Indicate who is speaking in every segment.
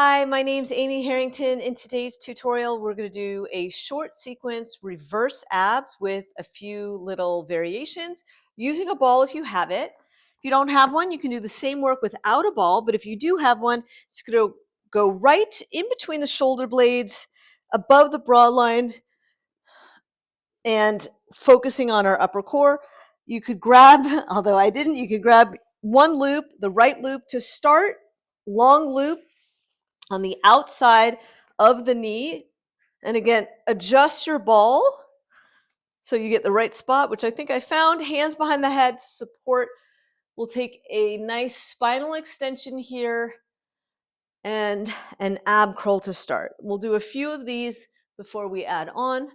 Speaker 1: Hi, my name's Amy Harrington. In today's tutorial, we're going to do a short sequence reverse abs with a few little variations using a ball if you have it. If you don't have one, you can do the same work without a ball, but if you do have one, it's going to go right in between the shoulder blades, above the broad line, and focusing on our upper core. You could grab, although I didn't, you could grab one loop, the right loop to start, long loop on the outside of the knee. And again, adjust your ball so you get the right spot, which I think I found. Hands behind the head to support. We'll take a nice spinal extension here and an ab curl to start. We'll do a few of these before we add on.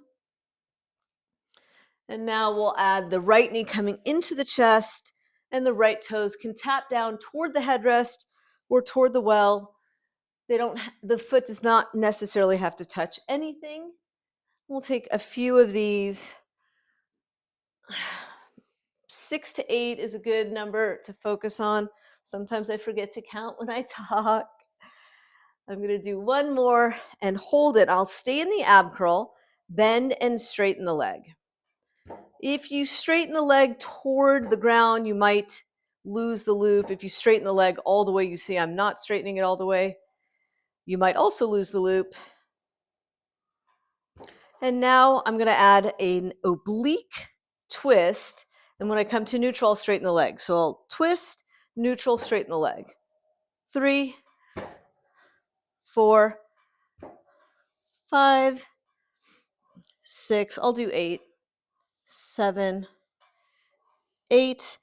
Speaker 1: And now we'll add the right knee coming into the chest, and the right toes can tap down toward the headrest or toward the well. The foot does not necessarily have to touch anything. We'll take a few of these. 6 to 8 is a good number to focus on. Sometimes I forget to count when I talk. I'm going to do one more and hold it. I'll stay in the ab curl, bend and straighten the leg. If you straighten the leg toward the ground, you might lose the loop. If you straighten the leg all the way, you see I'm not straightening it all the way, you might also lose the loop. And now I'm going to add an oblique twist. And when I come to neutral, I'll straighten the leg. So I'll twist, neutral, straighten the leg. 3, 4, 5, 6. I'll do 8, 7, 8.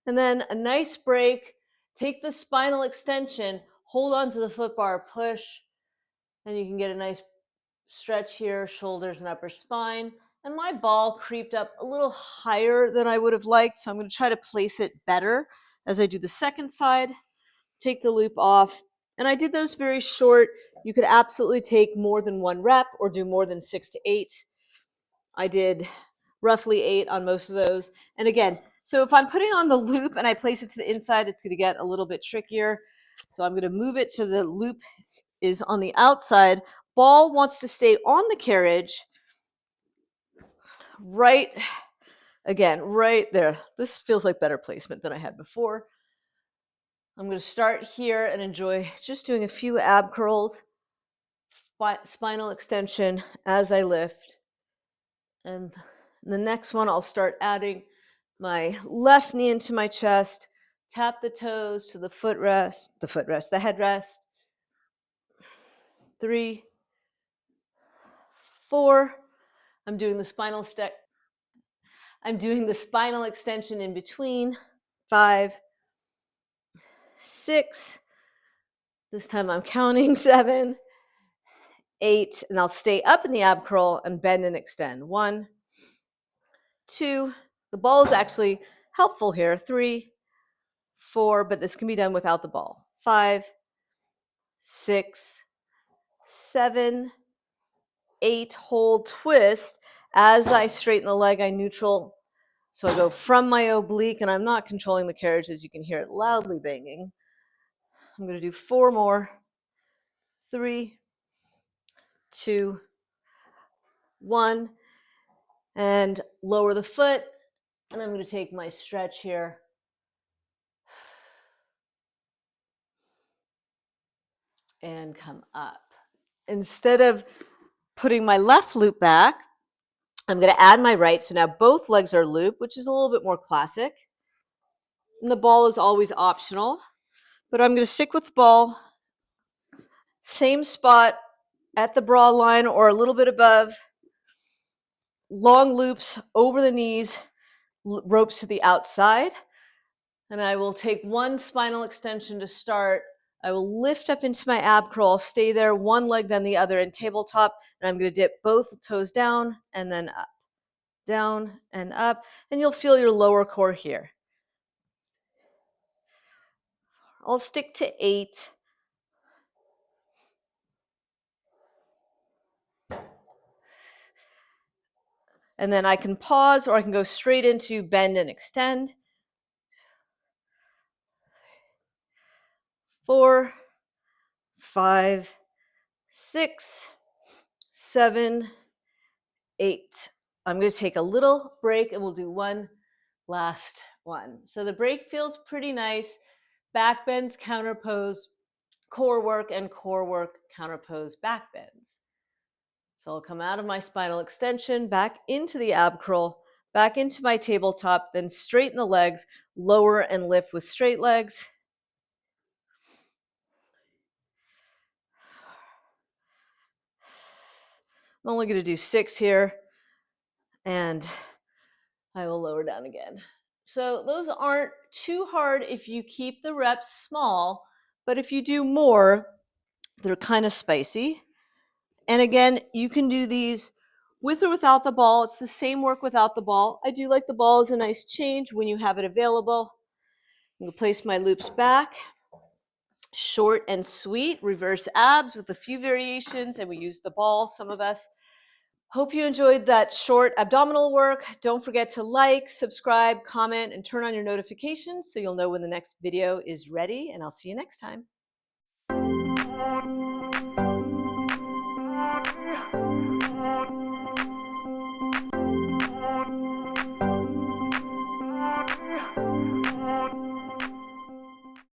Speaker 1: And then a nice break. Take the spinal extension, hold on to the foot bar, push, and you can get a nice stretch here, shoulders and upper spine. And my ball creeped up a little higher than I would have liked, so I'm going to try to place it better as I do the second side. Take the loop off. And I did those very short. You could absolutely take more than one rep or do more than 6 to 8. I did roughly 8 on most of those. And again, so if I'm putting on the loop and I place it to the inside, it's going to get a little bit trickier. So I'm going to move it to the loop is on the outside. Ball wants to stay on the carriage. Right, again, right there. This feels like better placement than I had before. I'm going to start here and enjoy just doing a few ab curls, spinal extension as I lift. And the next one, I'll start adding my left knee into my chest, tap the toes to the headrest. 3, 4. I'm doing the spinal extension in between. 5, 6. This time I'm counting. 7, 8, and I'll stay up in the ab curl and bend and extend. 1, 2. The ball is actually helpful here. 3, 4, but this can be done without the ball. 5, 6, 7, 8. Hold, twist. As I straighten the leg, I neutral. So I go from my oblique, and I'm not controlling the carriage, as you can hear it loudly banging. I'm going to do 4 more. 3, 2, 1. And lower the foot. And I'm going to take my stretch here. And come up. Instead of putting my left loop back, I'm going to add my right. So now both legs are looped, which is a little bit more classic. And the ball is always optional. But I'm going to stick with the ball. Same spot at the broad line or a little bit above. Long loops over the knees, ropes to the outside. And I will take one spinal extension to start. I will lift up into my ab curl, stay there, one leg then the other, and tabletop. And I'm going to dip both toes down and then up, down and up. And you'll feel your lower core here. I'll stick to 8. And then I can pause or I can go straight into bend and extend. 4, 5, 6, 7, 8. I'm going to take a little break and we'll do one last one. So the break feels pretty nice. Back bends, counter pose, core work, and core work, counter pose, back bends. So I'll come out of my spinal extension, back into the ab curl, back into my tabletop, then straighten the legs, lower and lift with straight legs. I'm only going to do 6 here, and I will lower down again. So those aren't too hard if you keep the reps small, but if you do more, they're kind of spicy. And again, you can do these with or without the ball. It's the same work without the ball. I do like the ball as a nice change when you have it available. I'm going to place my loops back. Short and sweet, reverse abs with a few variations, and we use the ball, some of us. Hope you enjoyed that short abdominal work. Don't forget to like, subscribe, comment, and turn on your notifications so you'll know when the next video is ready, and I'll see you next time.